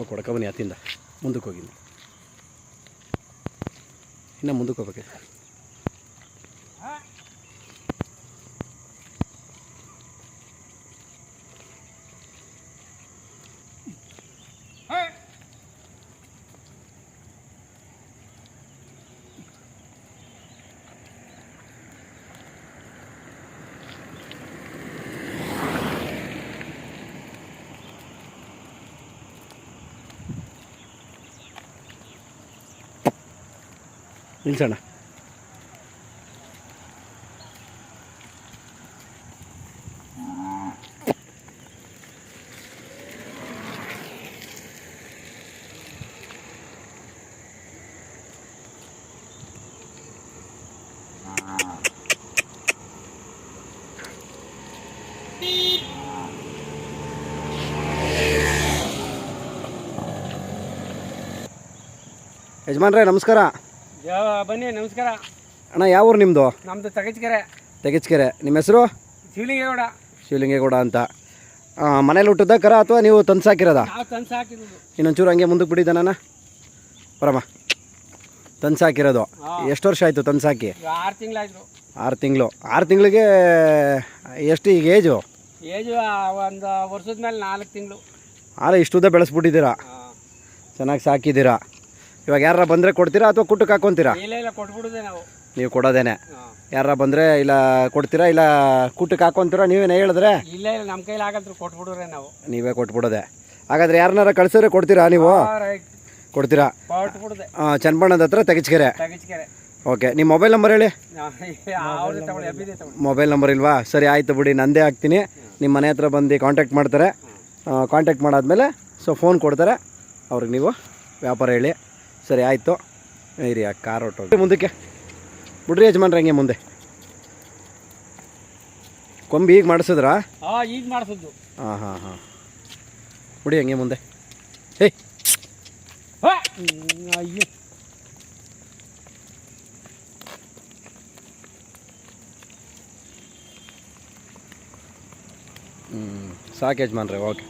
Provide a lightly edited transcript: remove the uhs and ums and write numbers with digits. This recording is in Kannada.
ಕೊಡ್ಕೊಬನ್ನಿ ಅತ್ತಿಂದ ಮುಂದಕ್ಕೆ ಹೋಗಿ, ಇನ್ನು ಮುಂದಕ್ಕೆ ಹೋಗ್ಬೇಕು. ನಿಲ್ಸೋಣ. ಯಜಮಾನ್ರೇ ನಮಸ್ಕಾರ. ಬನ್ನಿ, ನಮಸ್ಕಾರ ಅಣ್ಣ. ಯಾವ ಊರು ನಿಮ್ಮದು? ನಮ್ಮದು ತಗಚ್ಕೆರೆ. ತೆಗಿಚ್ಕೆರೆ. ನಿಮ್ಮ ಹೆಸರು? ಶಿವಲಿಂಗೇಗೌಡ. ಶಿವಲಿಂಗೇಗೌಡ ಅಂತ. ಮನೇಲಿ ಹುಟ್ಟಿದ ಕರ ಅಥವಾ ನೀವು ತಂದು ಸಾಕಿರೋದಾ? ನಾವು ತಂದು ಸಾಕಿರೋದು. ಇನ್ನೊಂಚೂರು ಹಂಗೆ ಮುಂದಕ್ಕೆ ಬಿಡಿದ ನಾನು ಬರಮ್ಮ. ತಂದು ಸಾಕಿರೋದು ಎಷ್ಟು ವರ್ಷ ಆಯಿತು ತಂದು ಸಾಕಿ? 6 ತಿಂಗಳಾಯ್ತು. 6 ತಿಂಗಳು. 6 ತಿಂಗಳಿಗೆ ಎಷ್ಟು ಈಗ ಏಜು? ಒಂದು ವರ್ಷದ ಮೇಲೆ 4 ತಿಂಗಳು. ಇಷ್ಟುದ್ದ ಬೆಳೆಸ್ಬಿಟ್ಟಿದ್ದೀರಾ, ಚೆನ್ನಾಗಿ ಸಾಕಿದ್ದೀರಾ. ಇವಾಗ ಯಾರ ಬಂದರೆ ಕೊಡ್ತೀರಾ ಅಥವಾ ಕುಟ್ಟಕ್ಕೆ ಹಾಕ್ಕೊತೀರಾ? ಇಲ್ಲ ಕೊಟ್ಬಿಡುದೆ ನಾವು. ನೀವು ಕೊಡೋದೇನೆ. ಯಾರ ಬಂದರೆ ಇಲ್ಲ ಕೊಡ್ತೀರಾ ಇಲ್ಲ ಕುಟ್ಟಕ್ಕೆ ಹಾಕ್ಕೊತೀರಾ? ನೀವೇನೇ ಹೇಳಿದ್ರೆ? ಇಲ್ಲ ನಮ್ಮ ಕೈಲಿ ಆಗಂತೂ ಕೊಟ್ಬಿಡ್ರೆ ನಾವು. ನೀವೇ ಕೊಟ್ಬಿಡೋದೆ. ಹಾಗಾದ್ರೆ ಯಾರನ್ನಾರ ಕಳ್ಸಿದ್ರೆ ಕೊಡ್ತೀರಾ? ನೀವು ಕೊಡ್ತೀರಾ? ಕೊಟ್ಬಿಡುದೆ. ಚನ್ನಬಣ್ಣದ ಹತ್ರ ತೆಗಿಚ್ಕೆರೆ. ಓಕೆ. ನಿಮ್ಮ ಮೊಬೈಲ್ ನಂಬರ್ ಹೇಳಿ. ಮೊಬೈಲ್ ನಂಬರ್ ಇಲ್ವಾ? ಸರಿ ಆಯಿತು ಬಿಡಿ, ನಂದೇ ಹಾಕ್ತೀನಿ. ನಿಮ್ಮ ಮನೆ ಹತ್ರ ಬಂದು ಕಾಂಟ್ಯಾಕ್ಟ್ ಮಾಡ್ತಾರೆ. ಕಾಂಟ್ಯಾಕ್ಟ್ ಮಾಡಾದ್ಮೇಲೆ ಫೋನ್ ಕೊಡ್ತಾರೆ ಅವ್ರಿಗೆ, ನೀವು ವ್ಯಾಪಾರ ಹೇಳಿ. ಸರಿ ಆಯಿತು. ಇರಿ, ಆ ಕಾರ್ ಹೊಟ್ಟೋಗಿ ಮುಂದಕ್ಕೆ ಬಿಡ್ರಿ ಯಜಮಾನ್ರಿ. ಹಂಗೆ ಮುಂದೆ ಕೊಂಬಿ ಈಗ ಮಾಡಿಸಿದ್ರಾ? ಈಗ ಮಾಡಿಸಿದ್ದು. ಹಾಂ ಬಿಡಿ ಹಂಗೆ ಮುಂದೆ. ಏಯ್ ಅಯ್ಯೋ, ಸಾಕು ಯಜಮಾನ್ರಿ. ಓಕೆ.